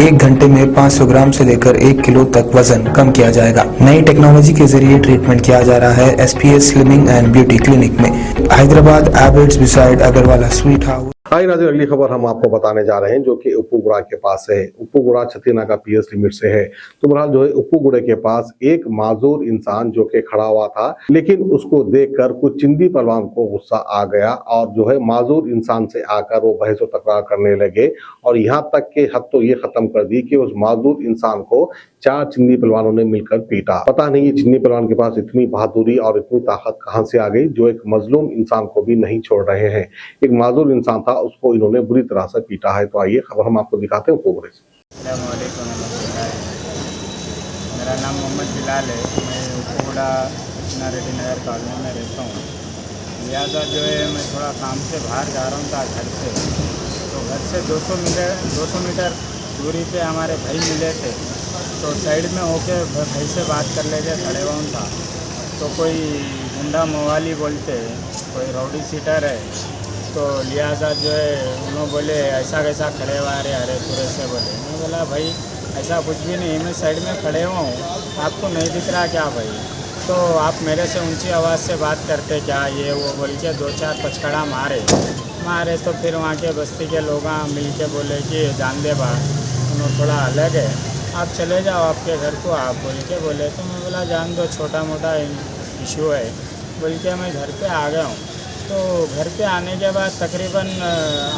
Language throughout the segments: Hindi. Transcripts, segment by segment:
1 घंटे में 500 ग्राम से लेकर 1 किलो तक वजन कम किया जाएगा। नई टेक्नोलॉजी के जरिए ट्रीटमेंट किया जा रहा है SPS slimming and beauty clinic में, Hyderabad Abids beside Agarwala sweet house. Hi नाज़रीन, अगली खबर हम आपको बताने जा रहे हैं जो कि उप्पूगुड़ा के पास है। उप्पूगुड़ा छत्तीनागा पीएस लिमिट से है। तो बहरहाल जो है उप्पूगुड़े के पास एक माजूर इंसान जो कि खड़ा हुआ था, लेकिन उसको देखकर कुछ चिंदी पहलवान को गुस्सा आ गया और जो है माजूर इंसान से आकर वो बहस व तकरार करने लगे और यहाँ तक के हद तो ये खत्म कर दी कि उस माजूर इंसान को 4 चिंदी पहलवानों ने मिलकर पीटा। पता नहीं ये चिंदी पहलवान के पास इतनी बहादुरी और इतनी ताकत कहां से आ गई जो एक मजलूम इंसान को भी नहीं छोड़ रहे हैं। एक माजूर इंसान था, उसको इन्होंने बुरी तरह से पीटा है। तो आइए खबर हम आपको दिखाते हैं उप्पूगुड़े से। मेरा नाम मोहम्मद बिलाल है। मैं उप्पूगुड़ा रेड्डी नगर कॉलोनी में रहता हूँ। लिहाजा जो है मैं थोड़ा काम से बाहर जा रहा हूँ था घर से, तो घर से 200 मीटर दूरी पे हमारे भाई मिले थे। तो साइड में होके भाई से बात कर लेके खड़े हुआ था, तो कोई गुंडा मवाली बोलते, कोई राउडी सीटर है। तो लिहाजा जो है उन्होंने बोले ऐसा कैसा खड़े हुआ है, अरे पूरे से बोले। मैं बोला भाई ऐसा कुछ भी नहीं, मैं साइड में खड़े हुआ हूँ, आपको नहीं दिख रहा क्या भाई? तो आप मेरे से ऊंची आवाज़ से बात करते क्या, ये वो बोल के 2-4 पचकड़ा मारे। तो फिर वहाँ के बस्ती के लोग मिल के बोले कि जान दे बा, उन्होंने थोड़ा अलग है, आप चले जाओ आपके घर को, आप बोल के बोले। तो मैं बोला जान दो, छोटा मोटा इशू है बोल के मैं घर पे आ गया हूँ। तो घर पे आने के बाद तकरीबन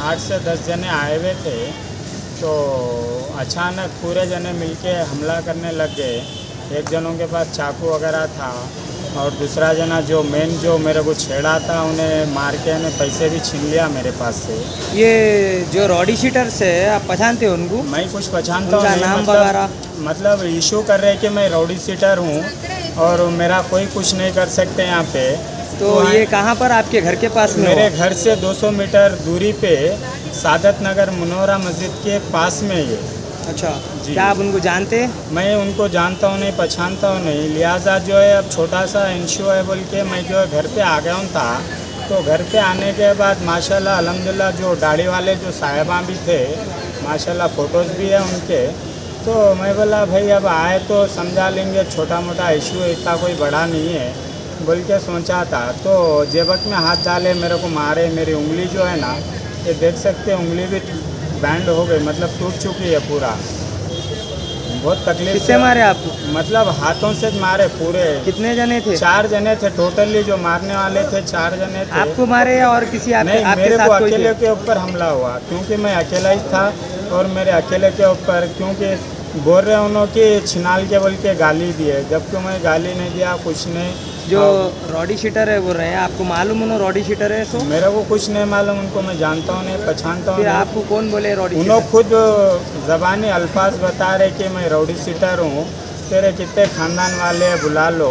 8 से 10 जने आए हुए थे। तो अचानक पूरे जने मिलके हमला करने लग गए। एक जनों के पास चाकू वगैरह था और दूसरा जना जो मेन जो मेरे को छेड़ा था उन्हें मार के ने पैसे भी छीन लिया मेरे पास से। ये जो रॉडी शीटर से आप पहचानते हो उनको? मैं कुछ पहचानता हूँ, नाम वगैरह मतलब इशू कर रहे कि मैं रॉडी शीटर हूँ और मेरा कोई कुछ नहीं कर सकते यहाँ पे। तो ये कहाँ पर आपके घर के पास में? मेरे घर से 200 मीटर दूरी पे सादत नगर मुनोरा मस्जिद के पास में ये। अच्छा जी। क्या आप उनको जानते हैं? मैं उनको जानता हूँ नहीं, पहचानता हूँ नहीं। लिहाजा जो है अब छोटा सा इशू है बोल के मैं जो है घर पे आ गया हूँ था। तो घर पे आने के बाद माशाल्लाह अल्हम्दुलिल्लाह जो दाढ़ी वाले जो साहिबा भी थे, माशाल्लाह फ़ोटोज़ भी है उनके। तो मैं बोला भाई अब आए तो समझा लेंगे, छोटा मोटा इशू है, इतना कोई बड़ा नहीं है बोल के सोचा था। तो जेबक में हाथ डाले, मेरे को मारे। मेरी उंगली जो है ना, ये देख सकते हैं, उंगली भी बैंड हो गई, मतलब टूट चुकी है पूरा। बहुत तकलीफ किससे मारे आपको? मतलब हाथों से मारे पूरे। कितने जने थे? 4 जने थे टोटली, जो मारने वाले थे 4 जने थे। आपको मारे या और किसी नहीं, मेरे को अकेले के ऊपर हमला हुआ, क्योंकि मैं अकेला ही था और मेरे अकेले के ऊपर, क्योंकि बोल रहे उन्होंने कि छिनाल के बोल के गाली दिए, जबकि मैं गाली नहीं दिया, कुछ नहीं। जो रॉडी शीटर है बोल रहे हैं, आपको मालूम उन्होंने रॉडी शीटर है? सो मेरे को कुछ नहीं मालूम, उनको मैं जानता हूँ नहीं, पहचानता हूँ। आपको कौन बोले रॉडी? उन्होंने खुद ज़बानी अल्फाज बता रहे कि मैं रॉडी शीटर हूँ, तेरे कितने ख़ानदान वाले बुला लो,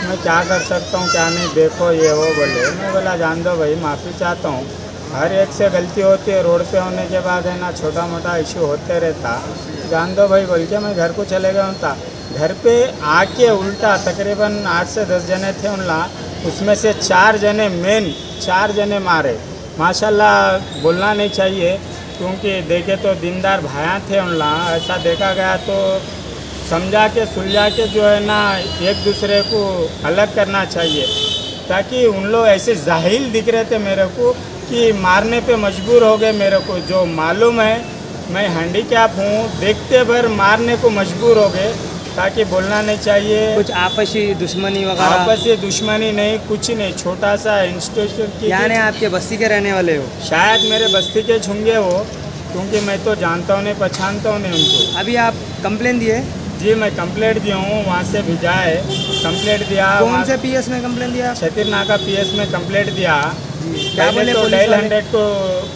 मैं क्या कर सकता हूँ क्या नहीं, देखो ये वो बोले। मैं बोला जान दो भाई, माफ़ी चाहता हूँ, हर एक से गलती होती है, रोड पे होने के बाद है ना छोटा मोटा इशू होते रहता, जान दो भाई बोल के मैं घर को चले गया था। घर पे आके उल्टा तकरीबन 8 से 10 जने थे उनला, उसमें से 4 जने मेन 4 जने मारे। माशाल्लाह बोलना नहीं चाहिए, क्योंकि देखे तो दीनदार भाया थे उनला। ऐसा देखा गया तो समझा के सुलझा के जो है ना एक दूसरे को अलग करना चाहिए, ताकि उन लोग ऐसे जाहिल दिख रहे थे मेरे को कि मारने पे मजबूर हो गए। मेरे को जो मालूम है मैं हैंडीकैप हूँ, देखते भर मारने को मजबूर हो गए, ताकि बोलना नहीं चाहिए। कुछ आपसी दुश्मनी वगैरह? आपसी दुश्मनी नहीं, कुछ नहीं, छोटा सा इंस्टीट्यूशन की। यानी आपके बस्ती के रहने वाले हो? शायद मेरे बस्ती के छुंगे हो, क्योंकि मैं तो जानता हूँ नहीं, पहचानता हूँ नहीं उनको। अभी आप कंप्लेन दिए? जी मैं कंप्लेंट दिया हूँ, वहाँ से भेजा है, कंप्लेंट दिया। कौन से पीएस में कंप्लेन दिया? छत्तीनागा पीएस में कंप्लेंट दिया। क्या बोले? तो डायल 100 को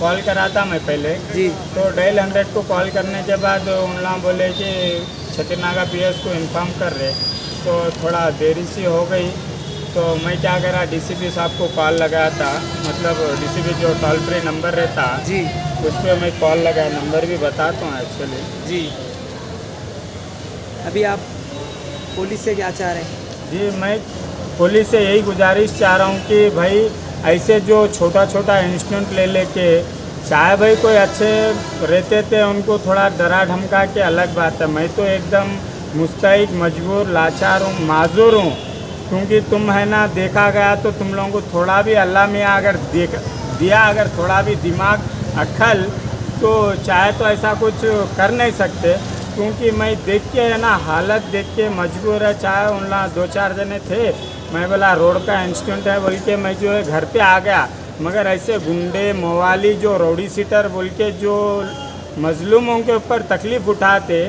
कॉल करा था मैं पहले जी। तो डायल 100 को कॉल करने के बाद उन लोग बोले कि छत्तीनागा पीएस को इन्फॉर्म कर रहे, तो थोड़ा देरी सी हो गई। तो मैं क्या करा, डीसीपी साहब को कॉल लगाया था, मतलब डीसीपी जो टोल फ्री नंबर रहता जी, उस पर मैं कॉल लगाया, नंबर भी बताता हूँ एक्चुअली जी। अभी आप पुलिस से क्या चाह रहे हैं? जी मैं पुलिस से यही गुजारिश चाह रहा हूँ कि भाई ऐसे जो छोटा छोटा इंसिडेंट ले लेके चाहे भाई कोई अच्छे रहते थे उनको थोड़ा डरा धमका के अलग बात है। मैं तो एकदम मुस्तैद, मजबूर, लाचार हूँ, माजूर हूँ, क्योंकि तुम है ना देखा गया तो तुम लोगों को थोड़ा भी अल्लाह में अगर दिया अगर थोड़ा भी दिमाग अक्ल तो चाहे तो ऐसा कुछ कर नहीं सकते। क्योंकि मैं देख के है ना हालत देख के मजबूर है। चाहे उन 2-4 जने थे, मैं बोला रोड का इंसिडेंट है बोल के मैं जो है घर पे आ गया, मगर ऐसे गुंडे मवाली जो रौडी सीटर बोल के जो मजलूमों के ऊपर तकलीफ़ उठाते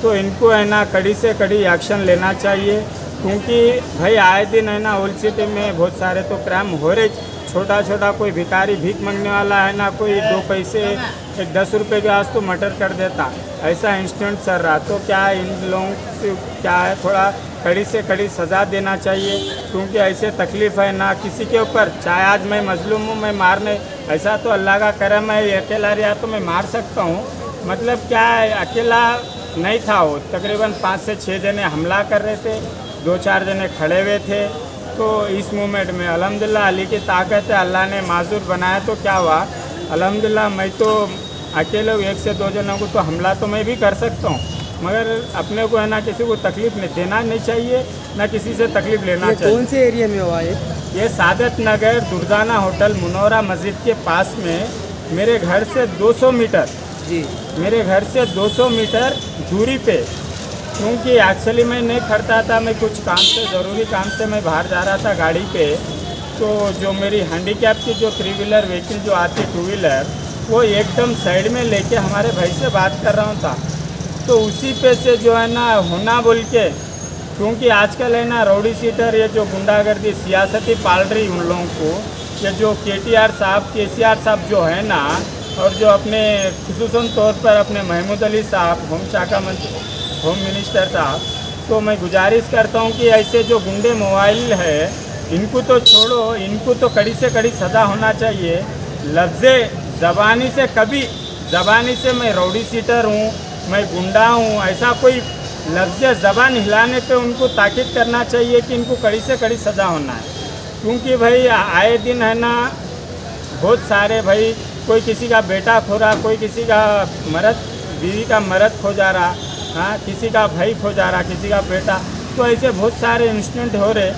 तो इनको है ना कड़ी से कड़ी एक्शन लेना चाहिए। क्योंकि भाई आए दिन है ना ओल्ड सिटी में बहुत सारे तो क्राइम हो रहे, छोटा छोटा कोई भिखारी भीख मांगने वाला है ना, कोई 2 पैसे 10 रुपये के आज तो मर्डर कर देता, ऐसा इंसिडेंट चल रहा। तो क्या इन लोगों से क्या है थोड़ा कड़ी से कड़ी सज़ा देना चाहिए। क्योंकि ऐसे तकलीफ़ है ना किसी के ऊपर, चाहे आज मैं मजलूम हूँ, मैं मारने ऐसा तो अल्लाह का करम है, अकेला रहा तो मैं मार सकता हूँ, मतलब क्या है अकेला नहीं था वो, तकरीबन 5 से 6 जने हमला कर रहे थे, 2-4 जने खड़े हुए थे। तो इस मूवमेंट में अल्हम्दुलिल्लाह अली की ताकत है, अल्लाह ने माजूर बनाया तो क्या हुआ, अल्हम्दुलिल्लाह मैं तो अकेले 1 से 2 जनों को तो हमला तो मैं भी कर सकता हूँ, मगर अपने को है ना किसी को तकलीफ़ नहीं देना नहीं चाहिए, ना किसी से तकलीफ़ लेना चाहिए। कौन से एरिया में हुआ ये सादत नगर दुर्दाना होटल मुनौरा मस्जिद के पास में, मेरे घर से 200 मीटर जी, मेरे घर से 200 मीटर दूरी पे। क्योंकि एक्चुअली मैं नहीं खड़ता था, मैं कुछ काम से ज़रूरी काम से मैं बाहर जा रहा था गाड़ी पे, तो जो मेरी हैंडीकैप की जो 3 व्हीलर व्हीकल जो आती 2 व्हीलर वो एकदम साइड में लेके हमारे भाई से बात कर रहा था, तो उसी पे से जो है ना होना बोल के, क्योंकि आजकल है ना रौडी सीटर ये जो गुंडागर्दी सियासती पाल रही उन लोगों को, ये जो KTR साहब KCR साहब जो है ना, और जो अपने खुसूसन तौर पर अपने महमूद अली साहब होम मिनिस्टर साहब, तो मैं गुजारिश करता हूँ कि ऐसे जो गुंडे मोबाइल है इनको तो छोड़ो, इनको तो कड़ी से कड़ी सज़ा होना चाहिए। लफ्ज़े ज़बानी से कभी ज़बानी से मैं रौडी सीटर हूँ, मैं गुंडा हूँ, ऐसा कोई लफ्ज़ ज़बान हिलाने पे उनको ताकीद करना चाहिए कि इनको कड़ी से कड़ी सज़ा होना है। क्योंकि भाई आए दिन है ना बहुत सारे भाई, कोई किसी का बेटा खो रहा, कोई किसी का बीवी का मर्द खो जा रहा, हाँ किसी का भाई खो जा रहा, किसी का बेटा, तो ऐसे बहुत सारे इंसिडेंट हो रहे।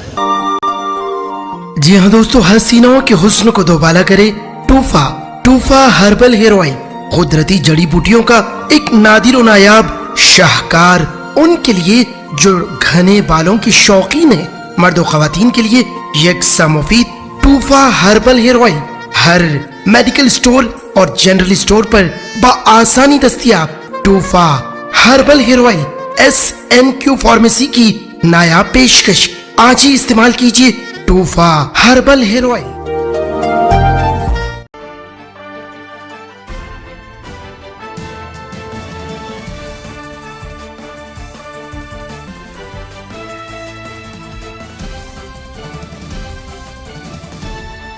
जी हाँ दोस्तों, हसीनाओं के हुस्न को दोबाला करे टूफा हर्बल हेयर ऑयल, कुदरती जड़ी बूटियों का एक नादिर और नायाब शाहकार, उनके लिए जो घने बालों की शौकीन है, मर्द और खवातीन के लिए यकसा मुफीद टूफा हर्बल हेयर ऑयल हर मेडिकल स्टोर और जनरल स्टोर पर बआसानी दस्तयाब। टूफा herbal hair oil SNQ pharmacy की नायाब पेशकश, आज ही इस्तेमाल कीजिए टूफा हर्बल हेयर ऑयल।